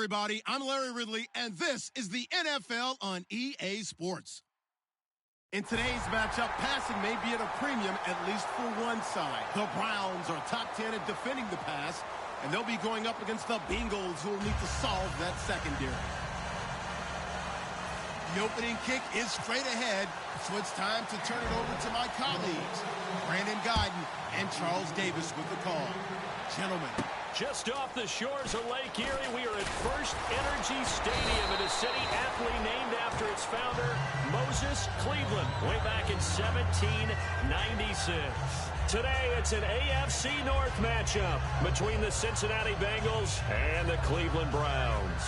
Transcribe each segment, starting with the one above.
everybody. I'm Larry Ridley, and this is the NFL on EA Sports. In today's matchup, passing may be at a premium, at least for one side. The Browns are top 10 at defending the pass, and they'll be going up against the Bengals, who will need to solve that secondary. The opening kick is straight ahead, so it's time to turn it over to my colleagues, Brandon Guyton and Charles Davis with the call. Gentlemen. Just off the shores of Lake Erie, we are at First Energy Stadium in a city aptly named after its founder, Moses Cleveland, way back in 1796. Today, it's an AFC North matchup between the Cincinnati Bengals and the Cleveland Browns.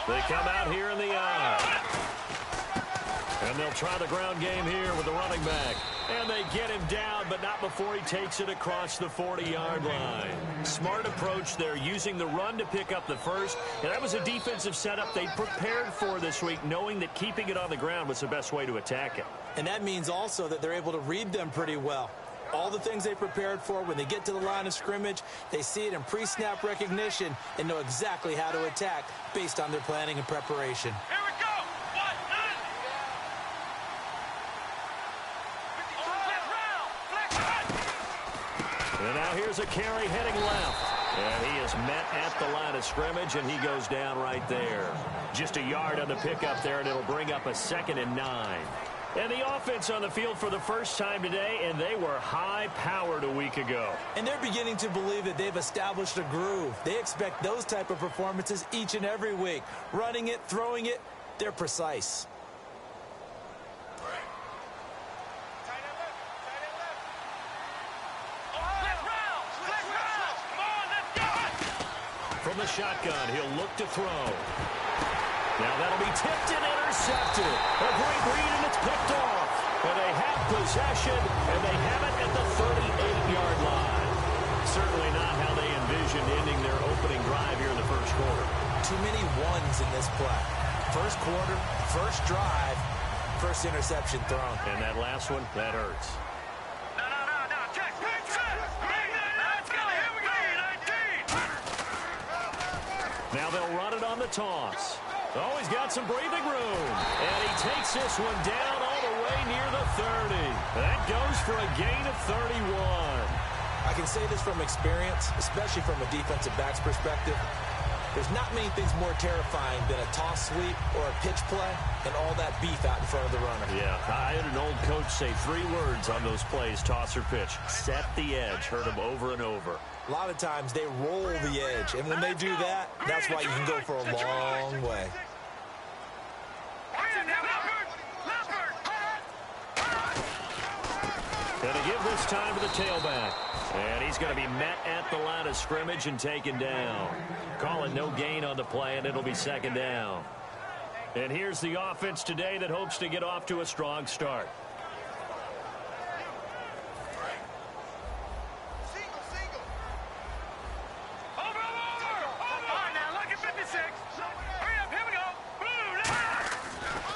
They come out here in the eye. And they'll try the ground game here with the running back. And they get him down, but not before he takes it across the 40-yard line. Smart approach there, using the run to pick up the first. And that was a defensive setup they prepared for this week, knowing that keeping it on the ground was the best way to attack it. And that means also that they're able to read them pretty well. All the things they prepared for, when they get to the line of scrimmage, they see it in pre-snap recognition and know exactly how to attack based on their planning and preparation. Here we go! And now here's a carry heading left. And he is met at the line of scrimmage, and he goes down right there. Just a yard on the pickup there, and it'll bring up a 2nd and 9. And the offense on the field for the first time today, and they were high-powered a week ago. And they're beginning to believe that they've established a groove. They expect those type of performances each and every week. Running it, throwing it, they're precise. From the shotgun, he'll look to throw. Now that'll be tipped and intercepted. A great read, and it's picked off. And they have possession, and they have it at the 38-yard line. Certainly not how they envisioned ending their opening drive here in the first quarter. Too many ones in this play. First quarter, first drive, first interception thrown. And that last one, that hurts. Now they'll run it on the toss. Oh, he's got some breathing room. And he takes this one down all the way near the 30. That goes for a gain of 31. I can say this from experience, especially from a defensive back's perspective. There's not many things more terrifying than a toss sweep or a pitch play and all that beef out in front of the runner. Yeah, I had an old coach say 3 words on those plays, toss or pitch. Set the edge. Heard him over and over. A lot of times they roll the edge, and when they do that, that's why you can go for a long way. Going to give this time to the tailback. And he's going to be met at the line of scrimmage and taken down. Call it no gain on the play, and it'll be 2nd down. And here's the offense today that hopes to get off to a strong start.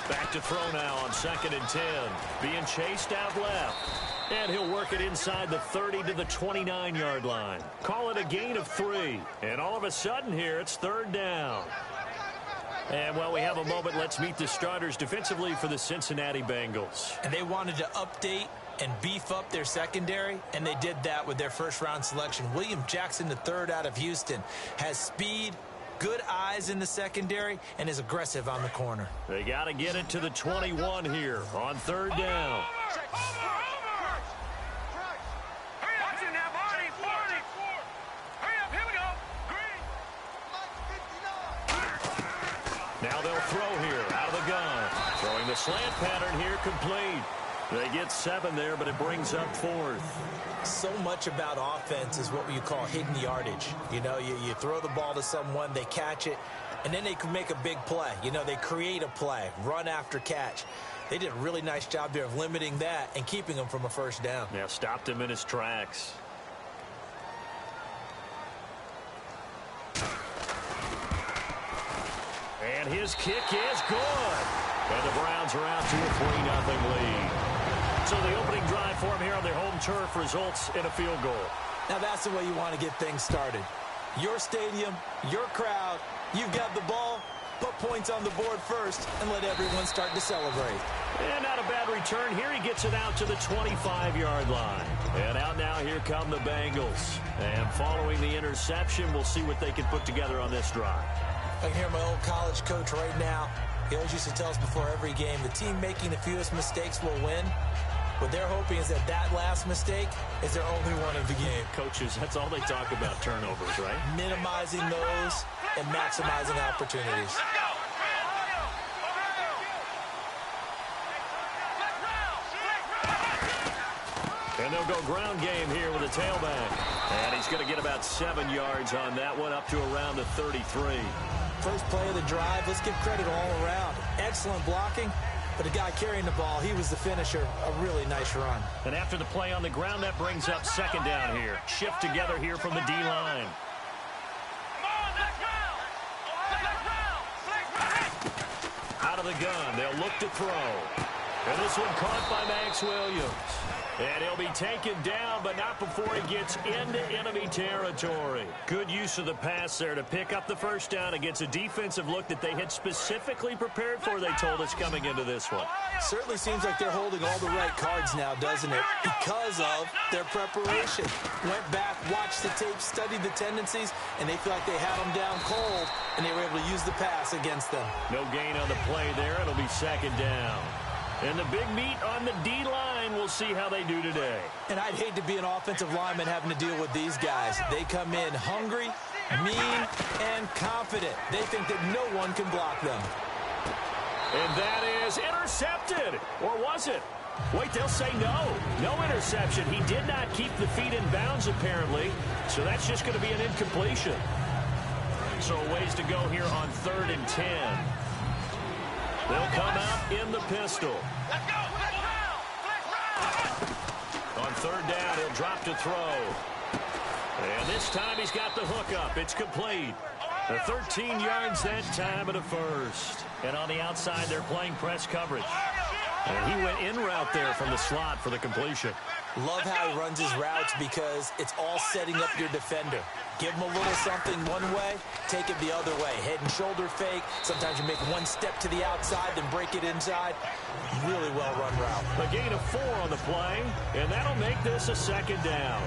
Back to throw now on 2nd and 10. Being chased out left. And he'll work it inside the 30 to the 29-yard line. Call it a gain of 3. And all of a sudden here, it's 3rd down. And while we have a moment, let's meet the starters defensively for the Cincinnati Bengals. And they wanted to update and beef up their secondary, and they did that with their first-round selection. William Jackson III out of Houston has speed, good eyes in the secondary, and is aggressive on the corner. They got to get it to the 21 here on 3rd down. Now they'll throw here out of the gun. Throwing the slant pattern here complete. They get 7 there, but it brings up 4th. So much about offense is what you call hidden yardage. You know, you throw the ball to someone, they catch it, and then they can make a big play. You know, they create a play, run after catch. They did a really nice job there of limiting that and keeping him from a first down. Yeah, stopped him in his tracks. And his kick is good. And the Browns are out to a 3-0 lead. So the opening drive for them here on their home turf results in a field goal. Now that's the way you want to get things started. Your stadium, your crowd, you've got the ball, put points on the board first, and let everyone start to celebrate. And not a bad return here. He gets it out to the 25-yard line. And out now, here come the Bengals. And following the interception, we'll see what they can put together on this drive. I can hear my old college coach right now. He always used to tell us before every game, the team making the fewest mistakes will win. What they're hoping is that last mistake is their only one of the game. Coaches, that's all they talk about, turnovers, right? Minimizing those and maximizing opportunities. And they'll go ground game here with a tailback. And he's going to get about 7 yards on that one, up to around the 33. First play of the drive, let's give credit all around. Excellent blocking. But the guy carrying the ball, he was the finisher. A really nice run. And after the play on the ground, that brings up 2nd down here. Shift together here from the D-line. Out of the gun, they'll look to throw. And this one caught by Max Williams. And he'll be taken down, but not before he gets into enemy territory. Good use of the pass there to pick up the first down against a defensive look that they had specifically prepared for, they told us, coming into this one. Certainly seems like they're holding all the right cards now, doesn't it? Because of their preparation. Went back, watched the tape, studied the tendencies, and they feel like they had them down cold, and they were able to use the pass against them. No gain on the play there. It'll be 2nd down. And the big meat on the D-line, we'll see how they do today. And I'd hate to be an offensive lineman having to deal with these guys. They come in hungry, mean, and confident. They think that no one can block them. And that is intercepted. Or was it? Wait, they'll say no. No interception. He did not keep the feet in bounds, apparently. So that's just going to be an incompletion. So a ways to go here on 3rd and 10. They'll come out in the pistol. On 3rd down, he'll drop to throw. And this time he's got the hook up. It's complete. The 13 yards that time and a first. And on the outside, they're playing press coverage. And he went in route there from the slot for the completion. Love how he runs his routes because it's all setting up your defender. Give him a little something one way, take it the other way. Head and shoulder fake. Sometimes you make one step to the outside, then break it inside. Really well-run route. A gain of 4 on the play, and that'll make this a 2nd down.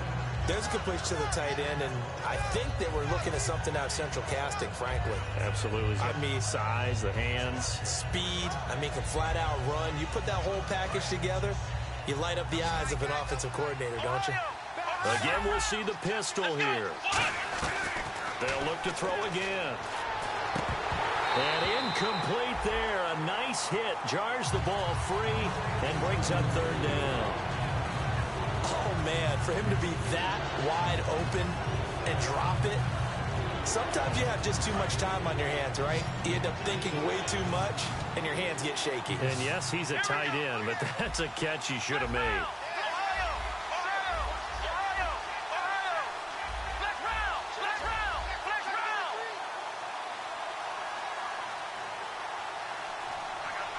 There's a completion to the tight end, and I think that we're looking at something out of Central Casting, frankly. Absolutely. I mean, size, the hands. Speed, can flat-out run. You put that whole package together, you light up the eyes of an offensive coordinator, don't you? Again, we'll see the pistol here. They'll look to throw again. And incomplete there. A nice hit. Jars the ball free and brings up 3rd down. Oh, man, for him to be that wide open and drop it. Sometimes you have just too much time on your hands, right? You end up thinking way too much, and your hands get shaky. And, yes, he's a tight end, but that's a catch he should have made.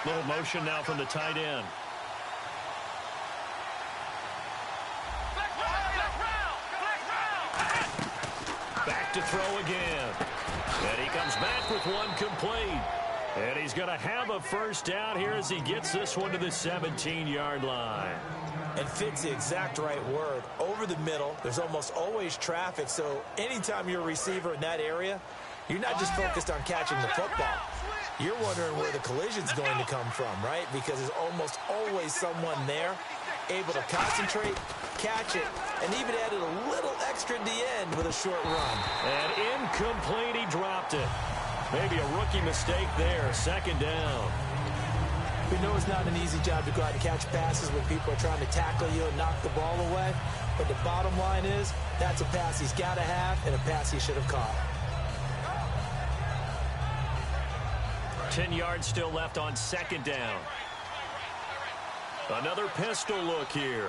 Little motion now from the tight end. Back to throw again. And he comes back with one complete. And he's going to have a first down here as he gets this one to the 17-yard line. And fits the exact right word. Over the middle, there's almost always traffic, so anytime you're a receiver in that area, you're not just focused on catching the football. You're wondering where the collision's going to come from, right? Because there's almost always someone there able to concentrate, catch it, and even added a little extra at the end with a short run. And incomplete, he dropped it. Maybe a rookie mistake there, 2nd down. We know it's not an easy job to go out and catch passes when people are trying to tackle you and knock the ball away. But the bottom line is, that's a pass he's got to have and a pass he should have caught. 10 yards still left on second down. Another pistol look here.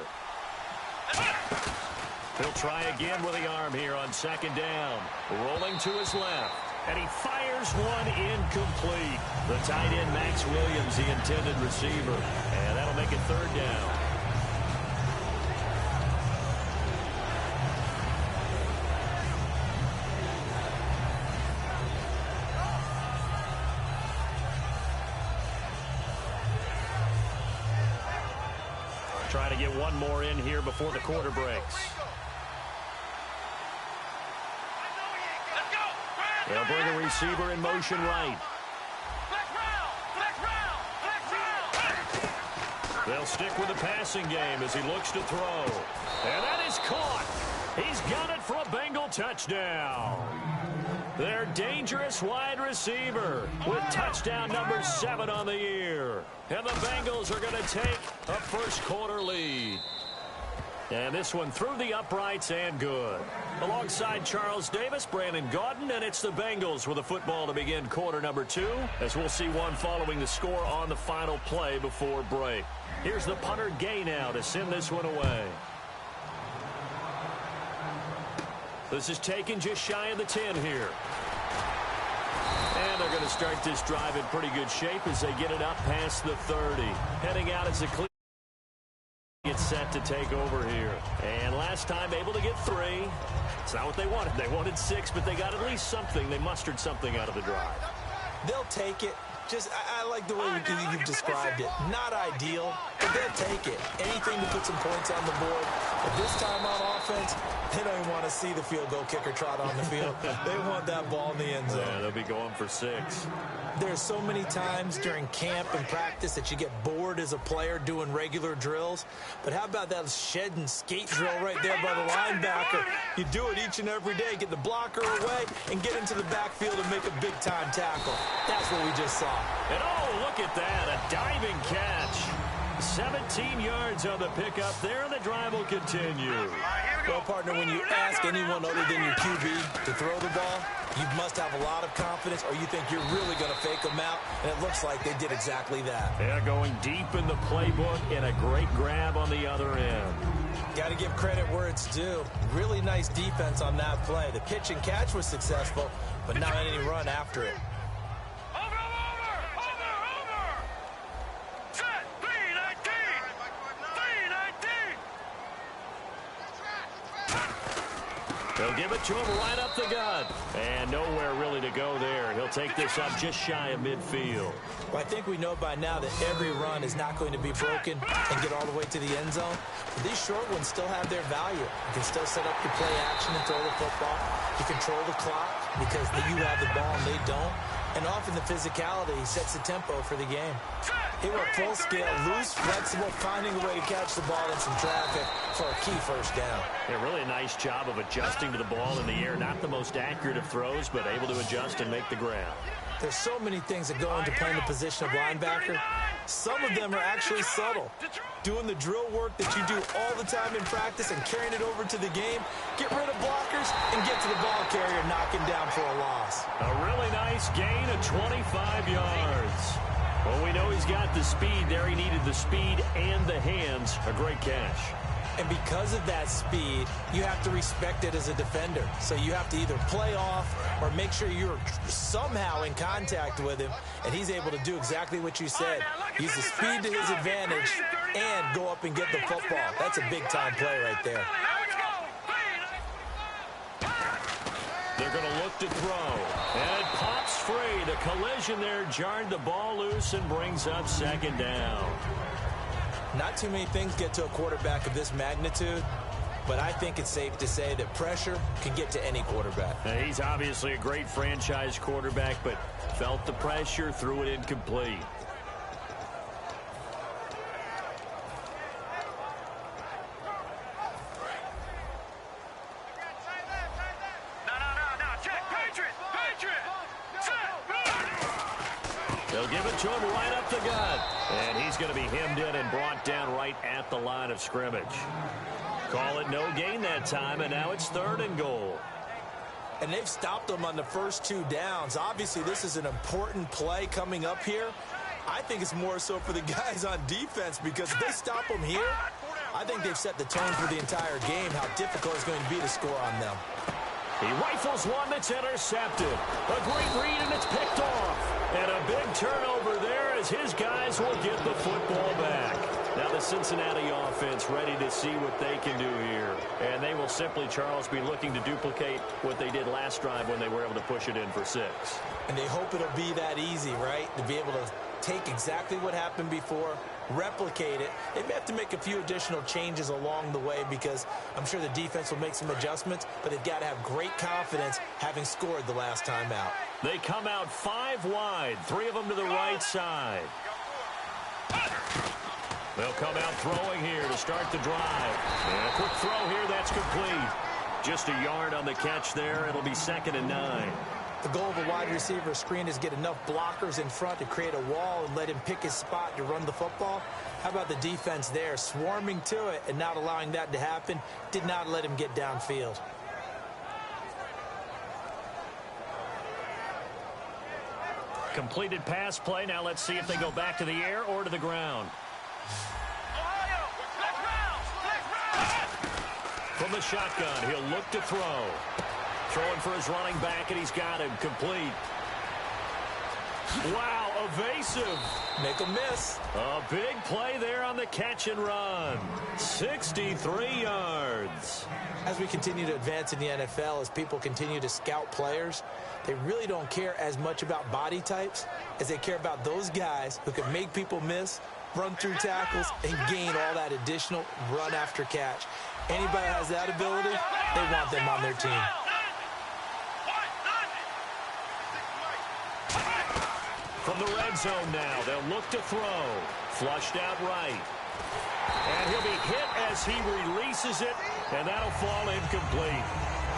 He'll try again with the arm here on second down. Rolling to his left. And he fires one incomplete. The tight end, Max Williams, the intended receiver. And that'll make it third down. Trying to get one more in here before the quarter breaks. They'll bring a receiver in motion right. They'll stick with the passing game as he looks to throw. And that is caught. He's got it for a Bengal touchdown. Their dangerous wide receiver with touchdown number 7 on the year. And the Bengals are going to take a first quarter lead. And this one through the uprights and good. Alongside Charles Davis, Brandon Gaudin, and it's the Bengals with a football to begin quarter number 2, as we'll see one following the score on the final play before break. Here's the punter Gay now to send this one away. This is taken just shy of the 10 here. And they're going to start this drive in pretty good shape as they get it up past the 30. Heading out as a clear. Gets set to take over here. And last time able to get 3. It's not what they wanted. They wanted 6, but they got at least something. They mustered something out of the drive. They'll take it. I like the way you've described it. Not ideal, but they'll take it. Anything to put some points on the board. But this time on offense, they don't even want to see the field goal kicker trot on the field. They want that ball in the end zone. Yeah, they'll be going for 6. There's so many times during camp and practice that you get bored as a player doing regular drills. But how about that shed and skate drill right there by the linebacker? You do it each and every day. Get the blocker away and get into the backfield and make a big-time tackle. That's what we just saw. And oh, look at that. A diving catch. 17 yards on the pickup there, and the drive will continue. Well, partner, when you ask anyone other than your QB to throw the ball, you must have a lot of confidence, or you think you're really going to fake them out, and it looks like they did exactly that. They're going deep in the playbook, and a great grab on the other end. Got to give credit where it's due. Really nice defense on that play. The pitch and catch was successful, but not any run after it. They'll give it to him right up the gut. And nowhere really to go there. He'll take this up just shy of midfield. Well, I think we know by now that every run is not going to be broken and get all the way to the end zone. But these short ones still have their value. You can still set up your play action and throw the football. You control the clock because you have the ball and they don't. And often the physicality sets the tempo for the game. He went full scale, loose, flexible, finding a way to catch the ball in some traffic for a key first down. Yeah, really a nice job of adjusting to the ball in the air. Not the most accurate of throws, but able to adjust and make the grab. There's so many things that go into playing the position of linebacker. Some of them are actually subtle. Doing the drill work that you do all the time in practice and carrying it over to the game. Get rid of blockers and get to the ball carrier, knocking down for a loss. A really nice gain of 25 yards. Well, we know he's got the speed there. He needed the speed and the hands. A great catch. And because of that speed, you have to respect it as a defender. So you have to either play off or make sure you're somehow in contact with him, and he's able to do exactly what you said. Use the speed to his advantage and go up and get the football. That's a big-time play right there. They're going to look to throw. And it pops free. The collision there jarred the ball loose and brings up second down. Not too many things get to a quarterback of this magnitude, but I think it's safe to say that pressure can get to any quarterback. Now, he's obviously a great franchise quarterback, but felt the pressure, threw it incomplete. They'll give it it to him right up the gut. And he's going to be hemmed in and brought down right at the line of scrimmage. Call it no gain that time, and now it's 3rd and goal. And they've stopped them on the first 2 downs. Obviously, this is an important play coming up here. I think it's more so for the guys on defense, because if they stop them here, I think they've set the tone for the entire game, how difficult it's going to be to score on them. He rifles one that's intercepted. A great read, and it's picked off. And a big turnover there as his guys will get the football back. Now the Cincinnati offense ready to see what they can do here. And they will simply, Charles, be looking to duplicate what they did last drive when they were able to push it in for 6. And they hope it'll be that easy, right? To be able to take exactly what happened before, replicate it. They may have to make a few additional changes along the way, because I'm sure the defense will make some adjustments, but they've got to have great confidence having scored the last time out. They come out 5 wide, 3 of them to the right side. They'll come out throwing here to start the drive. And a quick throw here, that's complete. Just a yard on the catch there. It'll be 2nd and 9. The goal of a wide receiver screen is get enough blockers in front to create a wall and let him pick his spot to run the football. How about the defense there, swarming to it and not allowing that to happen? Did not let him get downfield. Completed pass play. Now let's see if they go back to the air or to the ground. From the shotgun, he'll look to throw. Throwing for his running back, and he's got him complete. Wow, evasive. Make a miss. A big play there on the catch and run. 63 yards. As we continue to advance in the NFL, as people continue to scout players, they really don't care as much about body types as they care about those guys who can make people miss, run through tackles, and gain all that additional run after catch. Anybody has that ability, they want them on their team. From the red zone now, they'll look to throw. Flushed out right. And he'll be hit as he releases it, and that'll fall incomplete.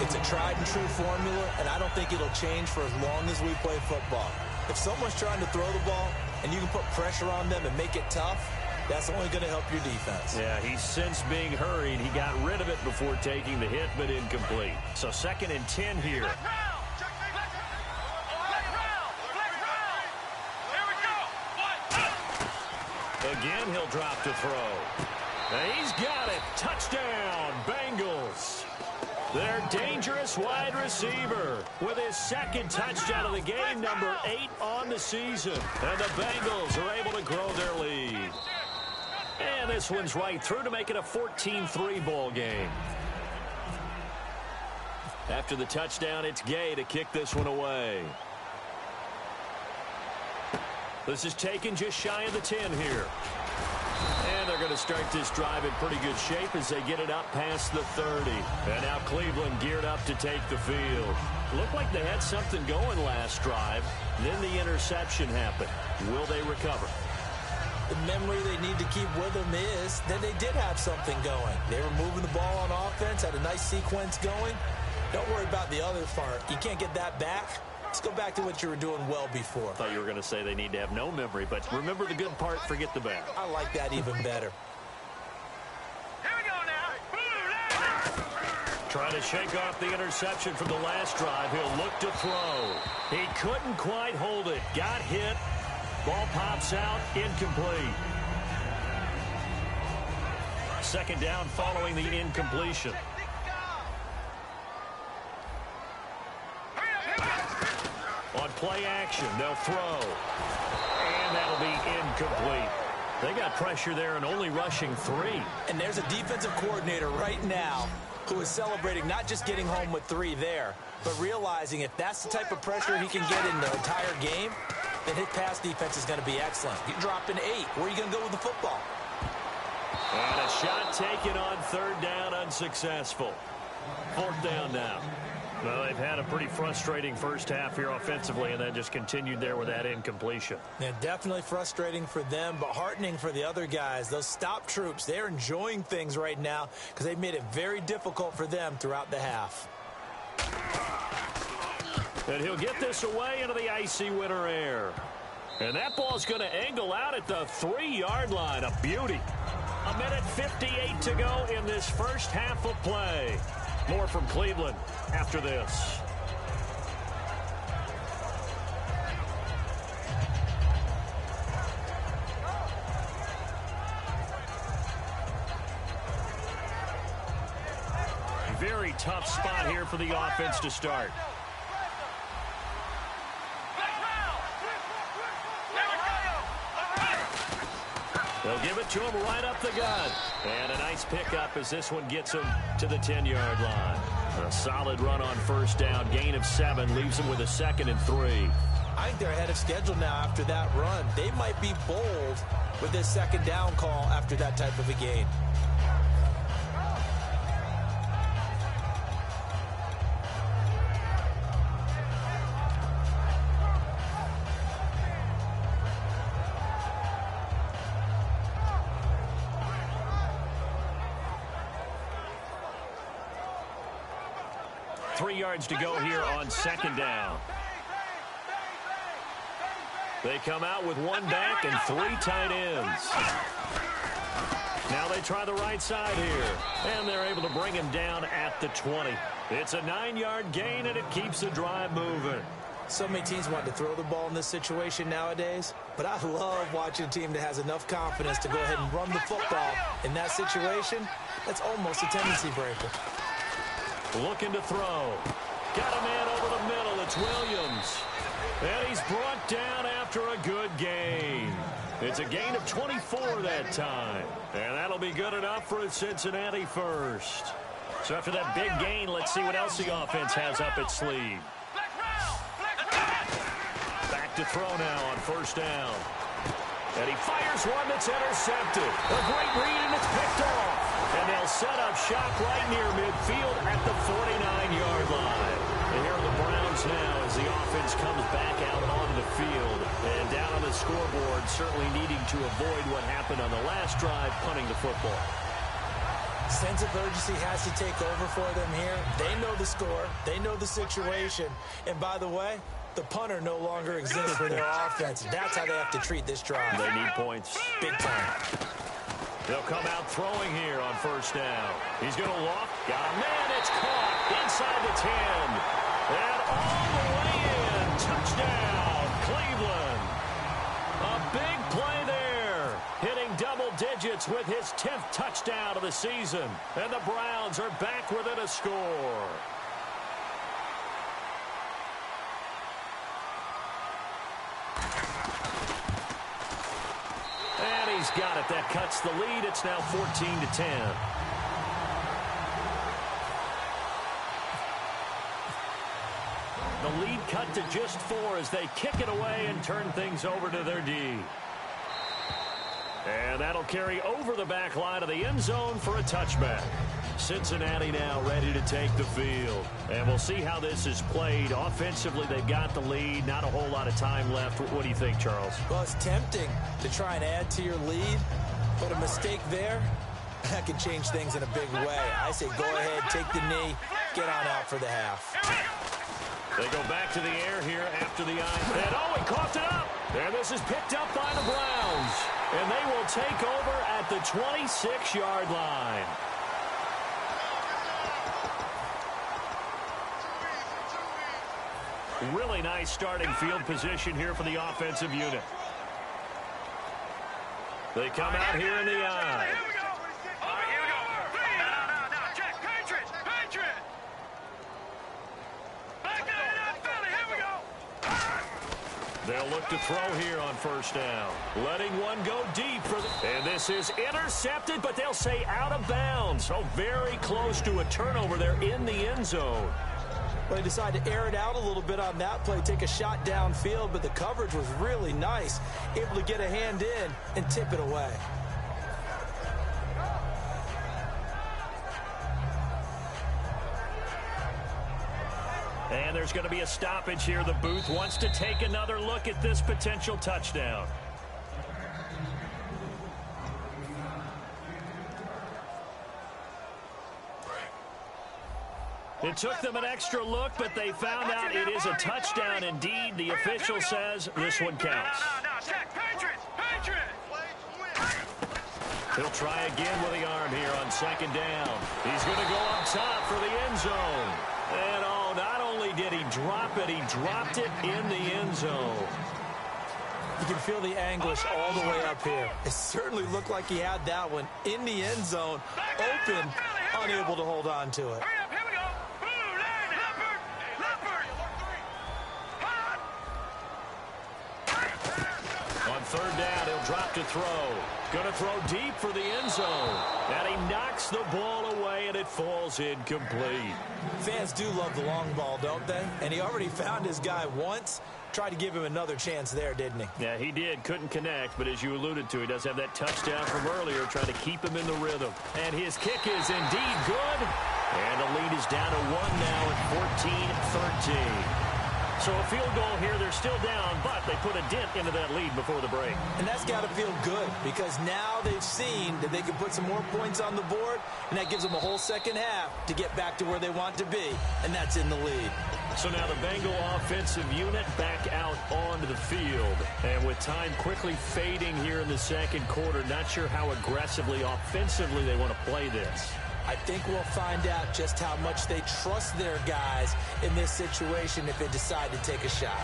It's a tried and true formula, and I don't think it'll change for as long as we play football. If someone's trying to throw the ball and you can put pressure on them and make it tough, that's only going to help your defense. Yeah, he's since being hurried. He got rid of it before taking the hit, but incomplete. So 2nd and 10 here. Again, he'll drop to throw. And he's got it. Touchdown, Bengals. Their dangerous wide receiver with his 2nd touchdown of the game, number 8 on the season. And the Bengals are able to grow their lead. And this one's right through to make it a 14-3 ball game. After the touchdown, it's Gay to kick this one away. This is taken just shy of the 10 here. And they're going to start this drive in pretty good shape as they get it up past the 30. And now Cleveland geared up to take the field. Looked like they had something going last drive. Then the interception happened. Will they recover? The memory they need to keep with them is that they did have something going. They were moving the ball on offense, had a nice sequence going. Don't worry about the other part. You can't get that back. Let's go back to what you were doing well before. I thought you were going to say they need to have no memory, but remember the good part, forget the bad. I like that even better. Here we go now. Trying to shake off the interception from the last drive. He'll look to throw. He couldn't quite hold it. Got hit. Ball pops out. Incomplete. 2nd down following the incompletion. On play action, they'll throw. And that'll be incomplete. They got pressure there and only rushing 3. And there's a defensive coordinator right now who is celebrating not just getting home with 3 there, but realizing if that's the type of pressure he can get in the entire game, then his pass defense is going to be excellent. You drop an 8. Where are you going to go with the football? And a shot taken on 3rd down, unsuccessful. 4th down now. Well, they've had a pretty frustrating first half here offensively, and then just continued there with that incompletion. Yeah, definitely frustrating for them, but heartening for the other guys. Those stop troops, they're enjoying things right now because they've made it very difficult for them throughout the half. And he'll get this away into the icy winter air. And that ball's going to angle out at the 3-yard line. A beauty. 1:58 to go in this first half of play. More from Cleveland after this. Very tough spot here for the offense to start. They'll give it to him right up the gut. And a nice pickup as this one gets him to the 10-yard line. A solid run on first down. Gain of 7 leaves him with a 2nd and 3. I think they're ahead of schedule now after that run. They might be bold with this 2nd down call after that type of a gain. Yards to go here on 2nd down. They come out with 1 back and 3 tight ends. Now they try the right side here, and they're able to bring him down at the 20. It's a 9-yard gain, and it keeps the drive moving. So many teams want to throw the ball in this situation nowadays, but I love watching a team that has enough confidence to go ahead and run the football. In that situation, that's almost a tendency breaker. Looking to throw. Got a man over the middle. It's Williams. And he's brought down after a good gain. It's a gain of 24 that time. And that'll be good enough for a Cincinnati first. So after that big gain, let's see what else the offense has up its sleeve. Back to throw now on first down. And he fires one that's intercepted. A great read, and it's picked off. And they'll set up shop right near midfield at the 49-yard line. And here are the Browns now as the offense comes back out onto the field. And down on the scoreboard, certainly needing to avoid what happened on the last drive, punting the football. Sense of urgency has to take over for them here. They know the score. They know the situation. And by the way, the punter no longer exists for their offense. That's how they have to treat this drive. They need points. Big time. They'll come out throwing here on first down. He's going to loft. Got a man. It's caught inside the 10. And all the way in. Touchdown, Cleveland. A big play there. Hitting double digits with his 10th touchdown of the season. And the Browns are back within a score. And he's got it. That cuts the lead. It's now 14-10. The lead cut to just 4 as they kick it away and turn things over to their D. And that'll carry over the back line of the end zone for a touchback. Cincinnati now ready to take the field. And we'll see how this is played. Offensively, they've got the lead. Not a whole lot of time left. What do you think, Charles? Well, it's tempting to try and add to your lead, but a mistake there, that can change things in a big way. I say go ahead, take the knee, get on out for the half. They go back to the air here after the eye. And oh, he coughed it up. And this is picked up by the Browns. And they will take over at the 26-yard line. Really nice starting field position here for the offensive unit. They come out here in the eye. Here we go. All right, here we go. Now, check. Patriot. Back up, Philly. Here we go. They'll look to throw here on first down. Letting one go deep for the... And this is intercepted, but they'll say out of bounds. So very close to a turnover there in the end zone. Well, they decided to air it out a little bit on that play, take a shot downfield, but the coverage was really nice. Able to get a hand in and tip it away. And there's going to be a stoppage here. The booth wants to take another look at this potential touchdown. It took them an extra look, but they found out it is a touchdown indeed. The official says this one counts. He'll try again with the arm here on second down. He's going to go up top for the end zone. And, oh, not only did he drop it, he dropped it in the end zone. You can feel the anguish all the way up here. It certainly looked like he had that one in the end zone, open, unable to hold on to it. On third down, he'll drop to throw. Going to throw deep for the end zone. And he knocks the ball away, and it falls incomplete. Fans do love the long ball, don't they? And he already found his guy once. Tried to give him another chance there, didn't he? Yeah, he did. Couldn't connect, but as you alluded to, he does have that touchdown from earlier, trying to keep him in the rhythm. And his kick is indeed good. And the lead is down to 1 now at 14-13. So a field goal here. They're still down, but they put a dent into that lead before the break. And that's got to feel good because now they've seen that they can put some more points on the board, and that gives them a whole second half to get back to where they want to be, and that's in the lead. So now the Bengal offensive unit back out onto the field. And with time quickly fading here in the second quarter, not sure how aggressively, offensively they want to play this. I think we'll find out just how much they trust their guys in this situation if they decide to take a shot.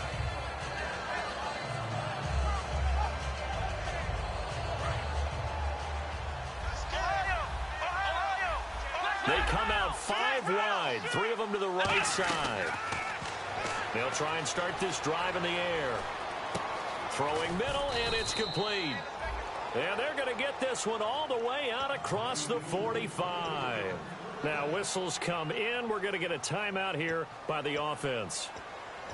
They come out 5 wide, 3 of them to the right side. They'll try and start this drive in the air. Throwing middle, and it's complete. And they're going to get this one all the way out across the 45. Now whistles come in. We're going to get a timeout here by the offense.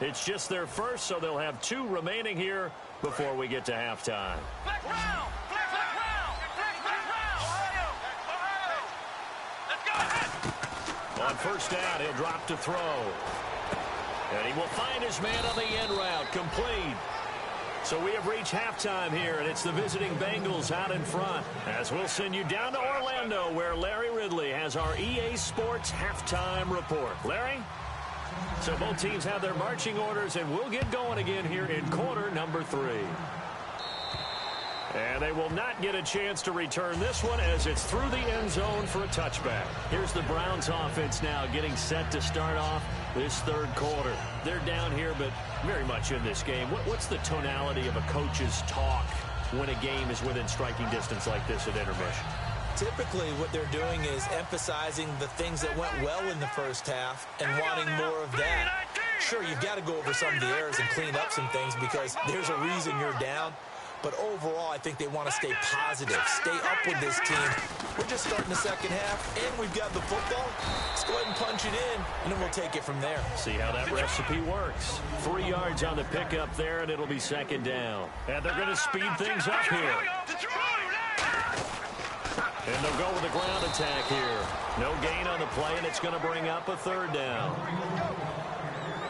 It's just their first, so they'll have 2 remaining here before we get to halftime. On first down, he'll drop to throw. And he will find his man on the end route, complete. So we have reached halftime here, and it's the visiting Bengals out in front. As we'll send you down to Orlando, where Larry Ridley has our EA Sports halftime report. Larry? So both teams have their marching orders, and we'll get going again here in quarter number 3. And they will not get a chance to return this one as it's through the end zone for a touchback. Here's the Browns offense now getting set to start off this third quarter. They're down here, but very much in this game. What's the tonality of a coach's talk when a game is within striking distance like this at intermission? Typically, what they're doing is emphasizing the things that went well in the first half and wanting more of that. Sure, you've got to go over some of the errors and clean up some things because there's a reason you're down. But overall, I think they want to stay positive, stay up with this team. We're just starting the second half, and we've got the football. Let's go ahead and punch it in, and then we'll take it from there. See how that recipe works. 3 yards on the pickup there, and it'll be second down. And they're going to speed things up here. And they'll go with a ground attack here. No gain on the play, and it's going to bring up a third down.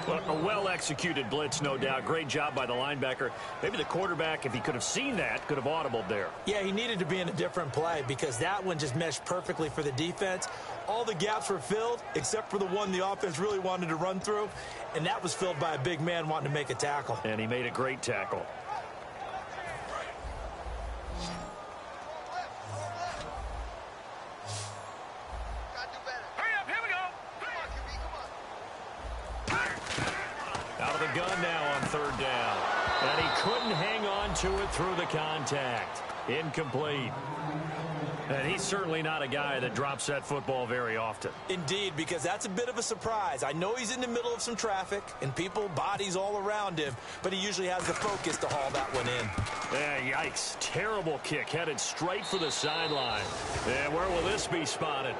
Well, a well-executed blitz, no doubt. Great job by the linebacker. Maybe the quarterback, if he could have seen that, could have audibled there. Yeah, he needed to be in a different play because that one just meshed perfectly for the defense. All the gaps were filled except for the one the offense really wanted to run through, and that was filled by a big man wanting to make a tackle. And he made a great tackle. Gun now on third down. And he couldn't hang on to it through the contact. Incomplete. And he's certainly not a guy that drops that football very often. Indeed, because that's a bit of a surprise. I know he's in the middle of some traffic and people, bodies all around him, but he usually has the focus to haul that one in. Yeah, yikes. Terrible kick headed straight for the sideline. And where will this be spotted?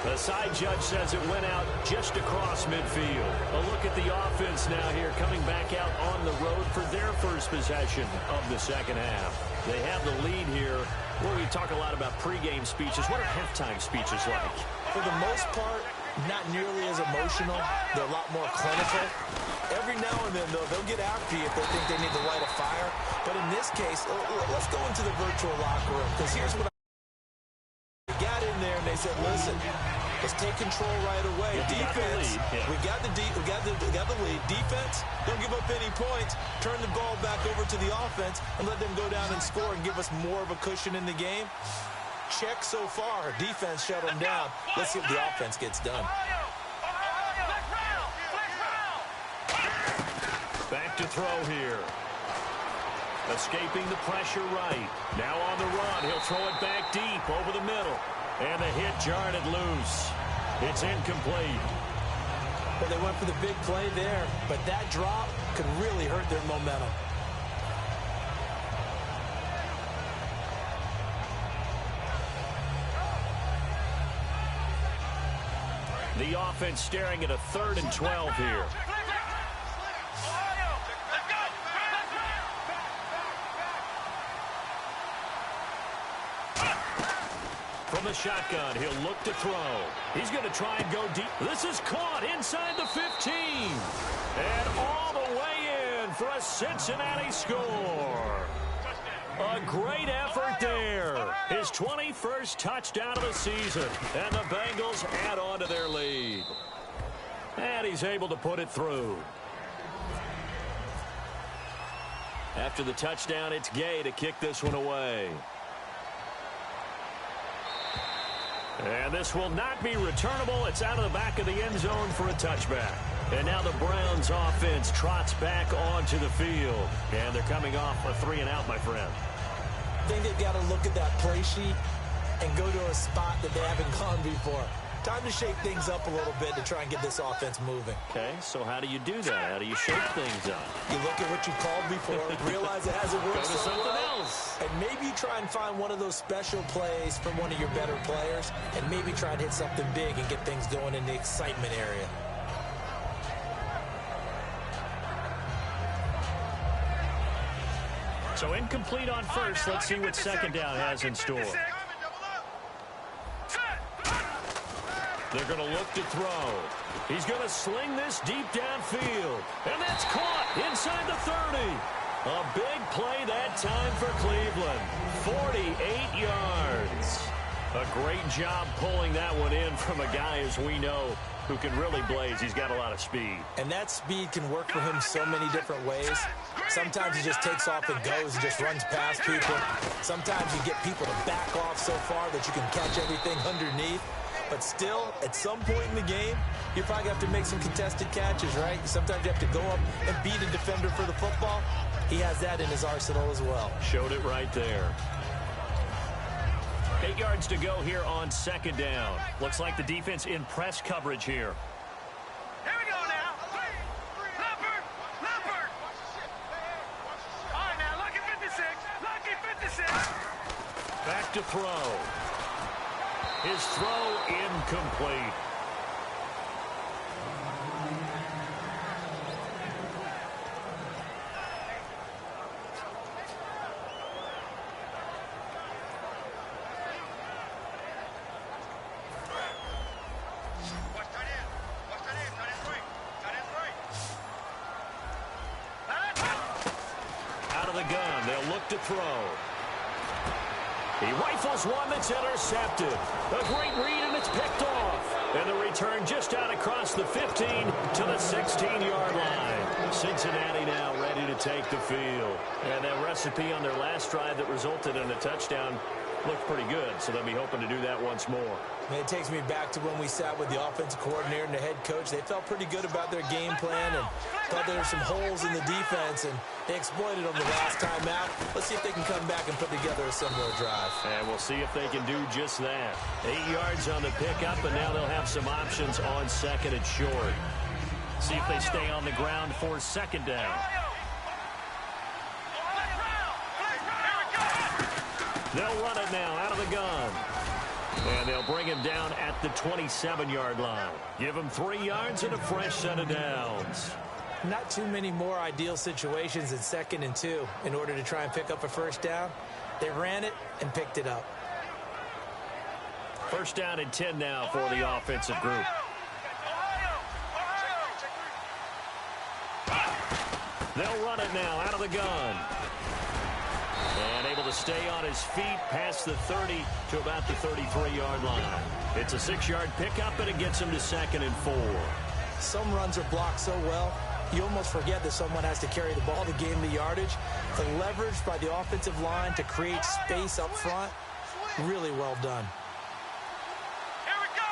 The side judge says it went out just across midfield. A look at the offense now here, coming back out on the road for their first possession of the second half. They have the lead here. Well, we talk a lot about pregame speeches. What are halftime speeches like? For the most part, not nearly as emotional. They're a lot more clinical. Every now and then, though, they'll get after you if they think they need to light a fire. But in this case, let's go into the virtual locker room, because here's what I got in there, and they said, listen, Let's take control right away. Defense, we got the lead. Defense, don't give up any points. Turn the ball back over to the offense and let them go down and score and give us more of a cushion in the game. Check so far. Defense shut them down. Let's see if the offense gets done. Back to throw here. Escaping the pressure right. Now on the run. He'll throw it back deep over the middle. And the hit jarred it loose. It's incomplete. Well, they went for the big play there, but that drop could really hurt their momentum. The offense staring at a 3rd and 12 here. From the shotgun, he'll look to throw. He's going to try and go deep. This is caught inside the 15. And all the way in for a Cincinnati score. A great effort there. His 21st touchdown of the season. And the Bengals add on to their lead. And he's able to put it through. After the touchdown, it's Gay to kick this one away. And this will not be returnable. It's out of the back of the end zone for a touchback. And now the Browns offense trots back onto the field. And they're coming off a 3-and-out, my friend. I think they've got to look at that play sheet and go to a spot that they haven't gone before. Time to shake things up a little bit to try and get this offense moving. Okay, so how do you do that? How do you shake things up? You look at what you called before, realize it hasn't worked Go to so something well, else. and maybe try and find one of those special plays from one of your better players, and maybe try and hit something big and get things going in the excitement area. So incomplete on first. Let's see what second down has in store. They're going to look to throw. He's going to sling this deep downfield. And that's caught inside the 30. A big play that time for Cleveland. 48 yards. A great job pulling that one in from a guy, as we know, who can really blaze. He's got a lot of speed. And that speed can work for him so many different ways. Sometimes he just takes off and goes and just runs past people. Sometimes you get people to back off so far that you can catch everything underneath. But still, at some point in the game, you probably have to make some contested catches, right? Sometimes you have to go up and beat a defender for the football. He has that in his arsenal as well. Showed it right there. 8 yards to go here on second down. Looks like the defense in press coverage here. Here we go now. Leopard. All right, now, lucky 56. Lucky 56. Back to throw. His throw incomplete. Out of the gun, they'll look to throw. He rifles one that's intercepted. A great read, and it's picked off. And the return just out across the 15 to the 16-yard line. Cincinnati now ready to take the field. And that recipe on their last drive that resulted in a touchdown looked pretty good, so they'll be hoping to do that once more. It takes me back to when we sat with the offensive coordinator and the head coach. They felt pretty good about their game plan and thought there were some holes in the defense, and they exploited them the last time out. Let's see if they can come back and put together a similar drive. And we'll see if they can do just that. 8 yards on the pickup, and now they'll have some options on second and short. See if they stay on the ground for second down. They'll run it now out of the gun. And they'll bring him down at the 27-yard line. Give him 3 yards and a fresh set of downs. Not too many more ideal situations in second and 2 in order to try and pick up a first down. They ran it and picked it up. First down and 10 now for the offensive group. They'll run it now out of the gun. And able to stay on his feet past the 30 to about the 33-yard line. It's a 6-yard pickup, and it gets him to 2nd and 4. Some runs are blocked so well, you almost forget that someone has to carry the ball to gain the yardage. The leverage by the offensive line to create space up front, really well done. Here we go.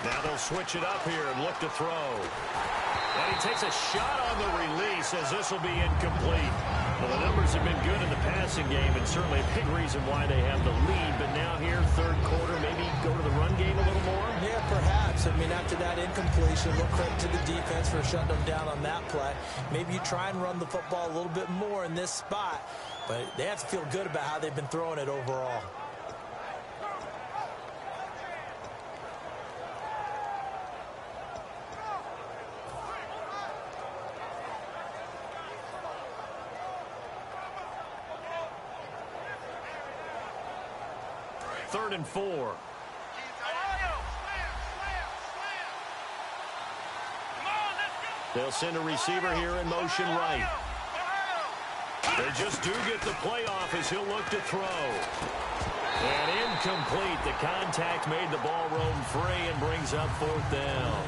Now they'll switch it up here and look to throw. And he takes a shot on the release as this will be incomplete. Well, the numbers have been good in the passing game and certainly a big reason why they have the lead. But now here, third quarter, maybe go to the run game a little more? Yeah, perhaps. I mean, after that incompletion, a little credit to the defense for shutting them down on that play. Maybe you try and run the football a little bit more in this spot. But they have to feel good about how they've been throwing it overall. Third and 4. They'll send a receiver here in motion right. They just do get the play off as he'll look to throw. And incomplete. The contact made the ball roam free and brings up 4th down.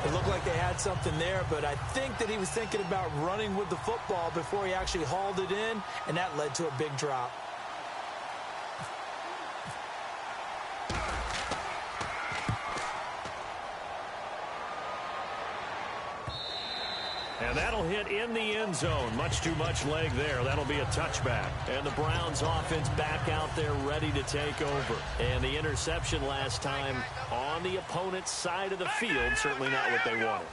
It looked like they had something there, but I think that he was thinking about running with the football before he actually hauled it in, and that led to a big drop. And that'll hit in the end zone. Much too much leg there. That'll be a touchback. And the Browns offense back out there ready to take over. And the interception last time on the opponent's side of the field. Certainly not what they wanted.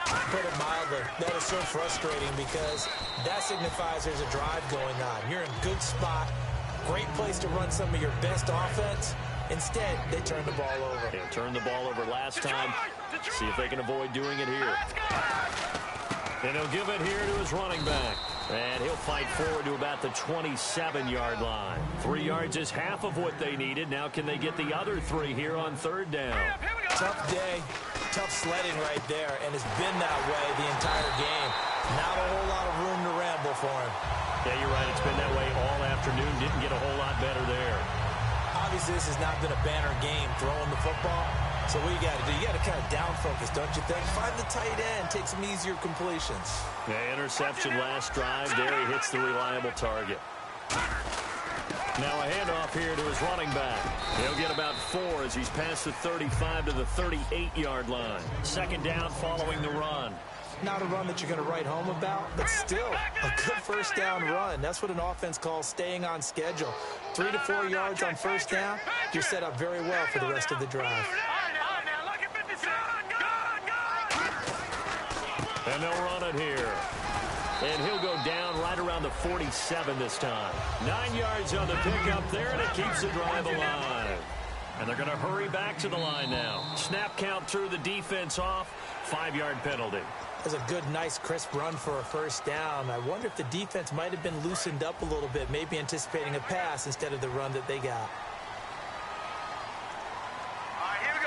Put it mildly, that is so frustrating because that signifies there's a drive going on. You're in a good spot. Great place to run some of your best offense. Instead, they turn the ball over. Yeah, turned the ball over last time. See if they can avoid doing it here. And he'll give it here to his running back. And he'll fight forward to about the 27-yard line. 3 yards is half of what they needed. Now can they get the other 3 here on 3rd down? Tough day, tough sledding right there, and it's been that way the entire game. Not a whole lot of room to ramble for him. Yeah, you're right. It's been that way all afternoon. Didn't get a whole lot better there. Obviously, this has not been a banner game throwing the football. So what you got to do? You got to kind of down focus, don't you think? Find the tight end, take some easier completions. Yeah, interception last drive. There he hits the reliable target. Now a handoff here to his running back. He'll get about 4 as he's past the 35 to the 38-yard line. 2nd down following the run. Not a run that you're going to write home about, but still a good first down run. That's what an offense calls staying on schedule. 3 to 4 yards on first down, you're set up very well for the rest of the drive. And they'll run it here. And he'll go down right around the 47 this time. 9 yards on the pickup there, and it keeps the drive alive. And they're going to hurry back to the line now. Snap count through the defense off. 5-yard penalty. That's a good, nice, crisp run for a first down. I wonder if the defense might have been loosened up a little bit, maybe anticipating a pass instead of the run that they got. All right, here we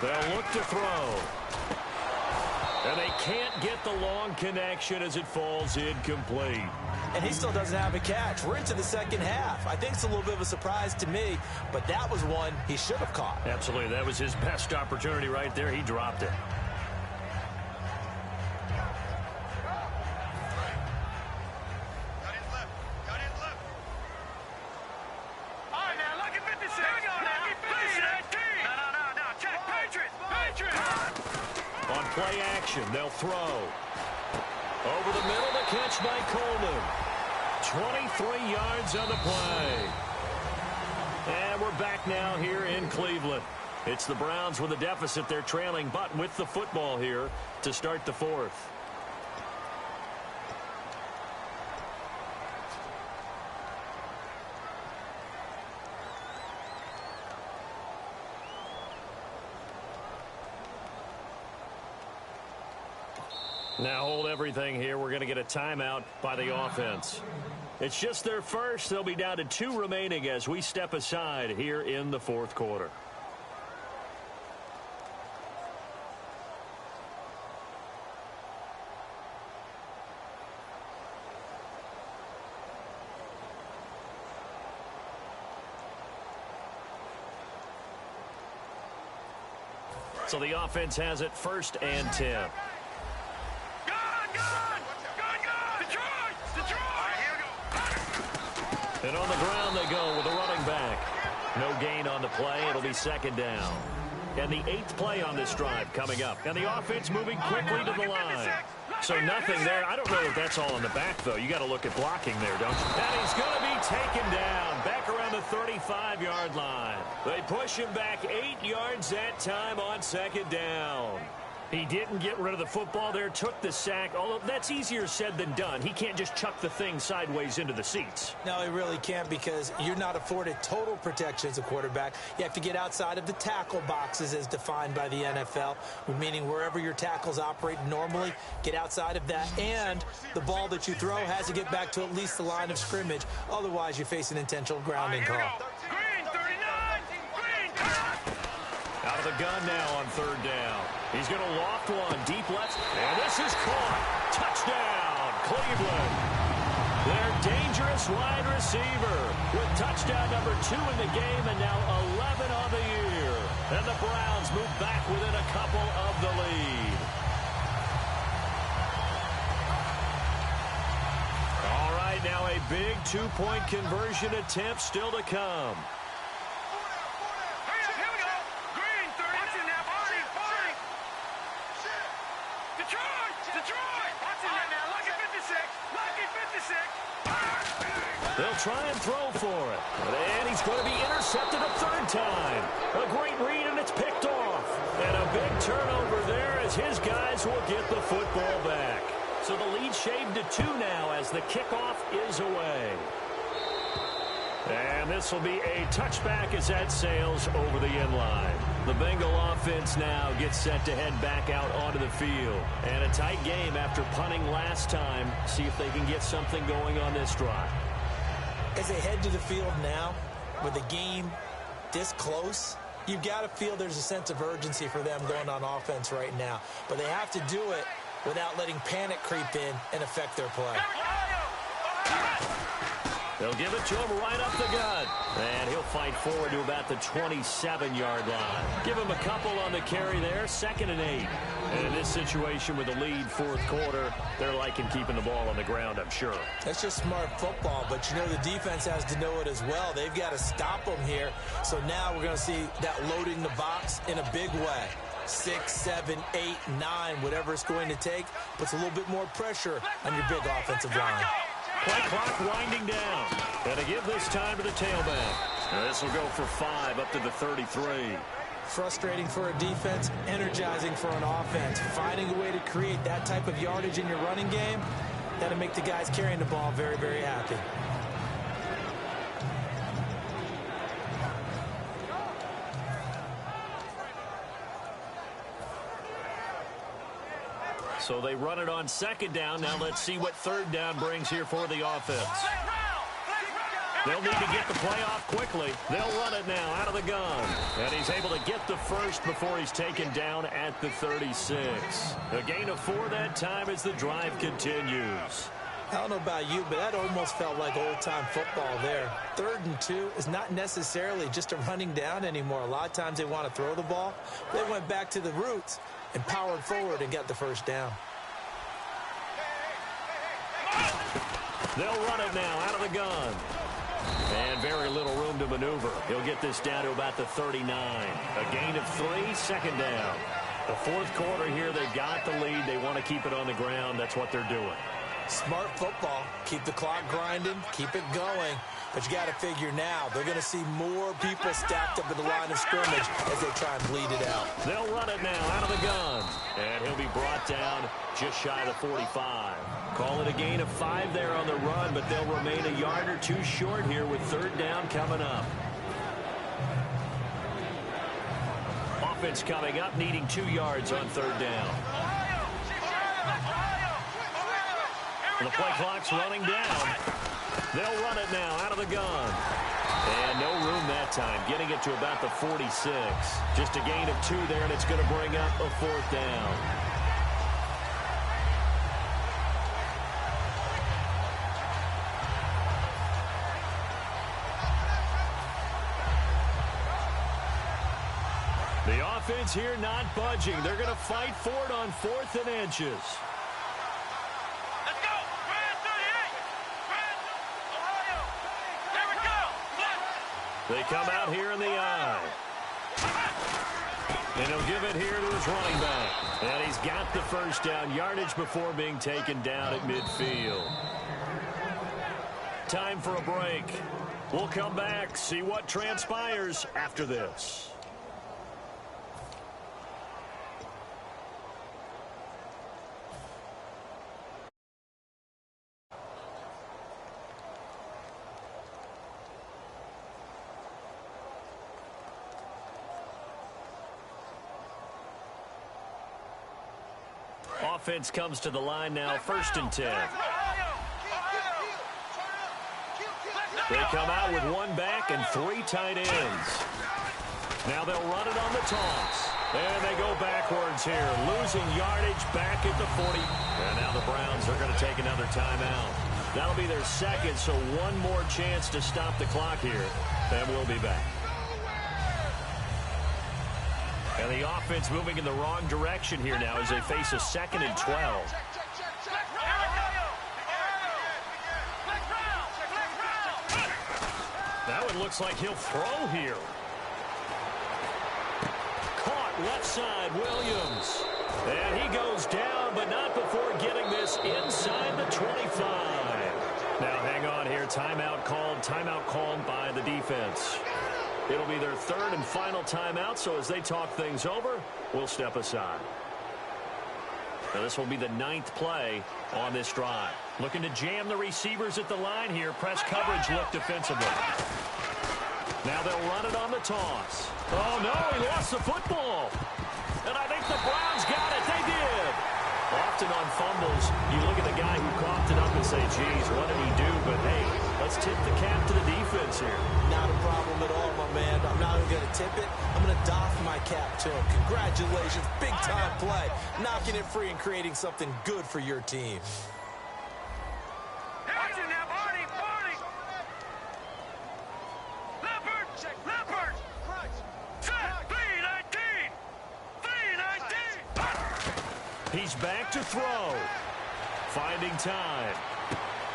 go. They'll look to throw. And they can't get the long connection as it falls incomplete. And he still doesn't have a catch. We're into the second half. I think it's a little bit of a surprise to me, but that was one he should have caught. Absolutely. That was his best opportunity right there. He dropped it. All right, now, lucky 56. Here we go now. Lucky 56. No. Check. Patriots. On play action, they'll throw. Over the middle, the catch by Coleman. 23 yards on the play. And we're back now here in Cleveland. It's the Browns with a deficit. They're trailing, but with the football here to start the 4th. Now hold everything here. We're going to get a timeout by the offense. It's just their first. They'll be down to 2 remaining as we step aside here in the 4th quarter. So the offense has it 1st and 10. And on the ground they go with a running back. No gain on the play. It'll be 2nd down. And the 8th play on this drive coming up. And the offense moving quickly to the line. So nothing there. I don't know if that's all in the back, though. You got to look at blocking there, don't you? And he's going to be taken down back around the 35-yard line. They push him back 8 yards that time on 2nd down. He didn't get rid of the football there, took the sack, although that's easier said than done. He can't just chuck the thing sideways into the seats. No, he really can't, because you're not afforded total protection as a quarterback. You have to get outside of the tackle boxes as defined by the NFL, meaning wherever your tackles operate normally, get outside of that, and the ball that you throw has to get back to at least the line of scrimmage. Otherwise, you face an intentional grounding call. Green, 39! Green, Out of the gun now on 3rd down. He's going to loft one deep left, and this is caught. Touchdown, Cleveland. Their dangerous wide receiver with touchdown number 2 in the game, and now 11 on the year. And the Browns move back within a couple of the lead. All right, now a big 2-point conversion attempt still to come. They'll try and throw for it. And he's going to be intercepted a 3rd time. A great read, and it's picked off. And a big turnover there as his guys will get the football back. So the lead shaved to 2 now as the kickoff is away. And this will be a touchback as that sails over the end line. The Bengal offense now gets set to head back out onto the field. And a tight game after punting last time. See if they can get something going on this drive. As they head to the field now, with the game this close, you've got to feel there's a sense of urgency for them going on offense right now. But they have to do it without letting panic creep in and affect their play. They'll give it to him right up the gut. And he'll fight forward to about the 27-yard line. Give him a couple on the carry there, 2nd and 8. And in this situation with the lead 4th quarter, they're liking keeping the ball on the ground, I'm sure. That's just smart football, but you know the defense has to know it as well. They've got to stop them here. So now we're going to see that loading the box in a big way. 6, 7, 8, 9, whatever it's going to take, puts a little bit more pressure on your big offensive line. Play clock winding down. And to give this time to the tailback. And this will go for 5 up to the 33. Frustrating for a defense, energizing for an offense. Finding a way to create that type of yardage in your running game, that'll make the guys carrying the ball very, very happy. So they run it on 2nd down. Now let's see what 3rd down brings here for the offense. They'll need to get the play off quickly. They'll run it now out of the gun. And he's able to get the first before he's taken down at the 36. A gain of 4 that time as the drive continues. I don't know about you, but that almost felt like old-time football there. 3rd and 2 is not necessarily just a running down anymore. A lot of times they want to throw the ball. They went back to the roots and powered forward and got the first down. They'll run it now out of the gun. And very little room to maneuver. He'll get this down to about the 39. A gain of 3, 2nd down. The 4th quarter here, they've got the lead. They want to keep it on the ground. That's what they're doing. Smart football. Keep the clock grinding. Keep it going. But you got to figure now, they're going to see more people stacked up at the line of scrimmage as they try and bleed it out. They'll run it now out of the gun. And he'll be brought down just shy of the 45. Call it a gain of 5 there on the run, but they'll remain a yard or 2 short here with 3rd down coming up. Offense coming up, needing 2 yards on 3rd down. And the play clock's running down. They'll run it now out of the gun. And no room that time, getting it to about the 46. Just a gain of 2 there, and it's going to bring up a 4th down. The The offense here not budging. They're going to fight for it on 4th and inches. Let's go. Brand 38. Brand Ohio. There we go. They come out here in the eye. And he'll give it here to his running back. And he's got the first down yardage before being taken down at midfield. Time for a break. We'll come back, see what transpires after this. Offense comes to the line now, 1st and 10. They come out with 1 back and 3 tight ends. Now they'll run it on the toss. And they go backwards here, losing yardage back at the 40. And now the Browns are going to take another timeout. That'll be their second, so 1 more chance to stop the clock here. And we'll be back. And the offense moving in the wrong direction here now as they face a 2nd and 12. That one looks like he'll throw here. Caught left side, Williams. And he goes down, but not before getting this inside the 25. Now hang on here. Timeout called by the defense. It'll be their 3rd and final timeout, so as they talk things over, we'll step aside. Now this will be the 9th play on this drive. Looking to jam the receivers at the line here. Press coverage look defensively. Now they'll run it on the toss. Oh, no, he lost the football. And I think the Browns got it. They did. Often on fumbles, you look at the guy who coughed it up and say, geez, what did he do? But, hey, let's tip the cap to the defense here. Not a problem at all, my man. I'm not even going to tip it. I'm going to doff my cap to him. Congratulations. Big-time play. Knocking it free and creating something good for your team. Watch it now, Barney. Leopard. Leopard. Set. 319. 319. He's back to throw. Finding time.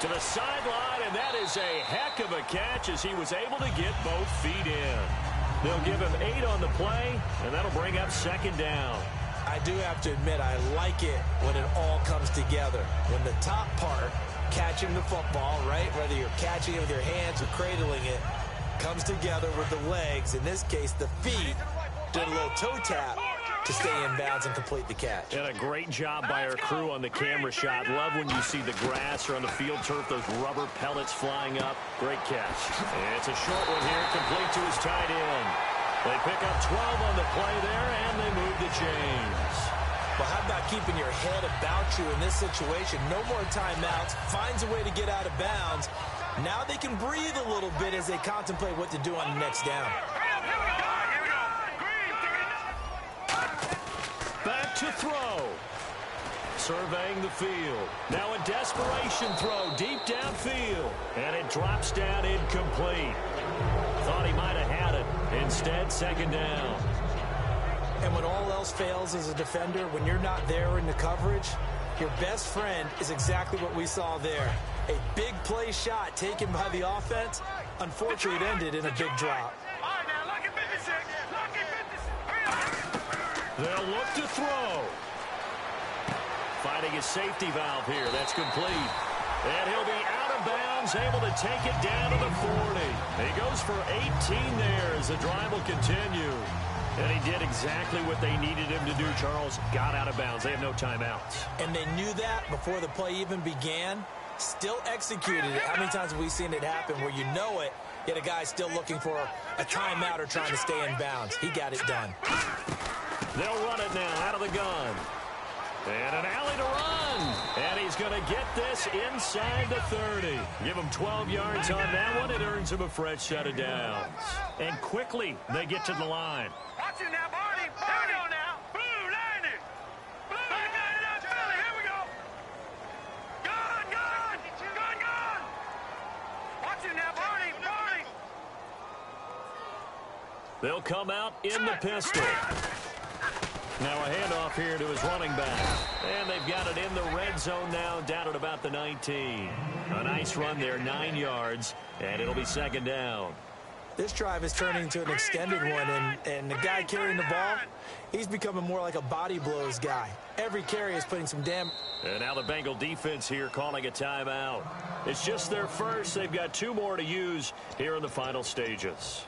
To the sideline, and that is a heck of a catch as he was able to get both feet in. They'll give him 8 on the play, and that'll bring up 2nd down. I do have to admit, I like it when it all comes together. When the top part, catching the football, right, whether you're catching it with your hands or cradling it, comes together with the legs, in this case the feet, did a little toe tap to stay in bounds and complete the catch. And a great job by our crew on the camera shot. Love when you see the grass or on the field turf, those rubber pellets flying up. Great catch. It's a short one here, complete to his tight end. They pick up 12 on the play there, and they move the chains. Well, how about keeping your head about you in this situation? No more timeouts. Finds a way to get out of bounds. Now they can breathe a little bit as they contemplate what to do on the next down. Back to throw. Surveying the field. Now a desperation throw deep downfield. And it drops down incomplete. Thought he might have had it. Instead, 2nd down. And when all else fails as a defender, when you're not there in the coverage, your best friend is exactly what we saw there. A big play shot taken by the offense. Unfortunately, it ended in a big drop. All right, now, lucky 56. Lucky 56. They'll look to throw. Finding his safety valve here. That's complete. And he'll be out of bounds, able to take it down to the 40. He goes for 18 there as the drive will continue. And he did exactly what they needed him to do, Charles. Got out of bounds. They have no timeouts. And they knew that before the play even began. Still executed it. How many times have we seen it happen where you know it, yet a guy's still looking for a timeout or trying to stay in bounds? He got it done. They'll run it now out of the gun. And an alley to run. And he's going to get this inside the 30. Give him 12 yards on that one. It earns him a fresh set of downs. And quickly, they get to the line. Watch it now, Barney. Here we go now. Blue 90. Blue 99 Philly. Here we go. Gone, gone. Gone, gone. Watch it now, Barney. Barney. They'll come out in the pistol. Now a handoff here to his running back. And they've got it in the red zone now, down at about the 19. A nice run there, 9 yards, and it'll be second down. This drive is turning into an extended one, and the guy carrying the ball, he's becoming more like a body blows guy. Every carry is putting some damage. And now the Bengal defense here calling a timeout. It's just their first. They've got 2 more to use here in the final stages.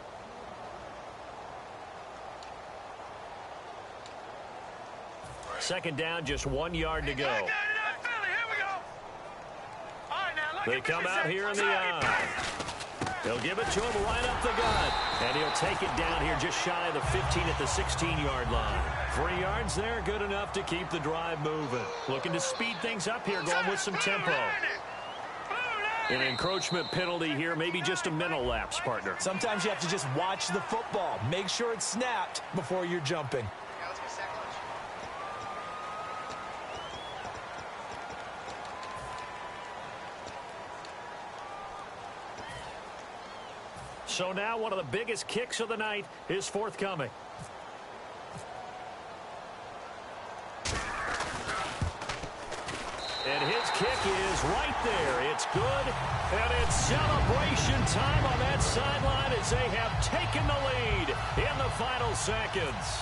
Second down, just 1 yard to go. They come out here in the eye. They'll give it to him right up the gut. And he'll take it down here just shy of the 15 at the 16-yard line. 3 yards there, good enough to keep the drive moving. Looking to speed things up here, going with some tempo. An encroachment penalty here, maybe just a mental lapse, partner. Sometimes you have to just watch the football. Make sure it's snapped before you're jumping. So now one of the biggest kicks of the night is forthcoming. And his kick is right there. It's good. And it's celebration time on that sideline as they have taken the lead in the final seconds.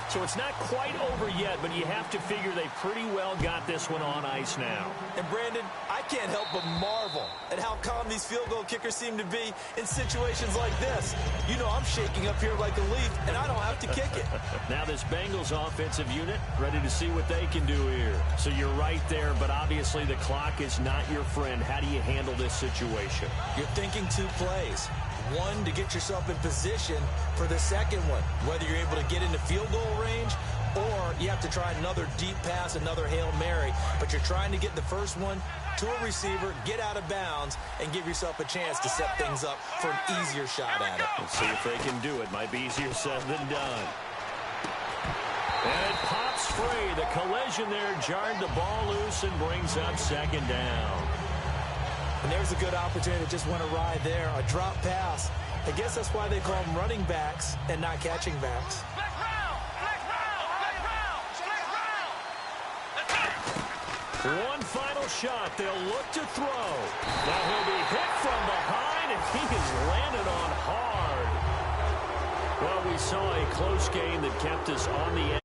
So it's not quite over yet, but you have to figure they pretty well got this one on ice now. And Brandon, I can't help but marvel at how calm these field goal kickers seem to be in situations like this. You know I'm shaking up here like a leaf, and I don't have to kick it. Now this Bengals offensive unit ready to see what they can do here. So you're right there, but obviously the clock is not your friend. How do you handle this situation? You're thinking 2 plays. One, to get yourself in position for the second one, whether you're able to get into field goal range or you have to try another deep pass, another Hail Mary, but you're trying to get the first one to a receiver, get out of bounds, and give yourself a chance to set things up for an easier shot at it. Let's see if they can do it. Might be easier said than done. And it pops free. The collision there jarred the ball loose and brings up second down. And there's a good opportunity that just went awry there, a drop pass. I guess that's why they call them running backs and not catching backs. One final shot. They'll look to throw. Now he'll be hit from behind, and he has landed on hard. Well, we saw a close game that kept us on the end.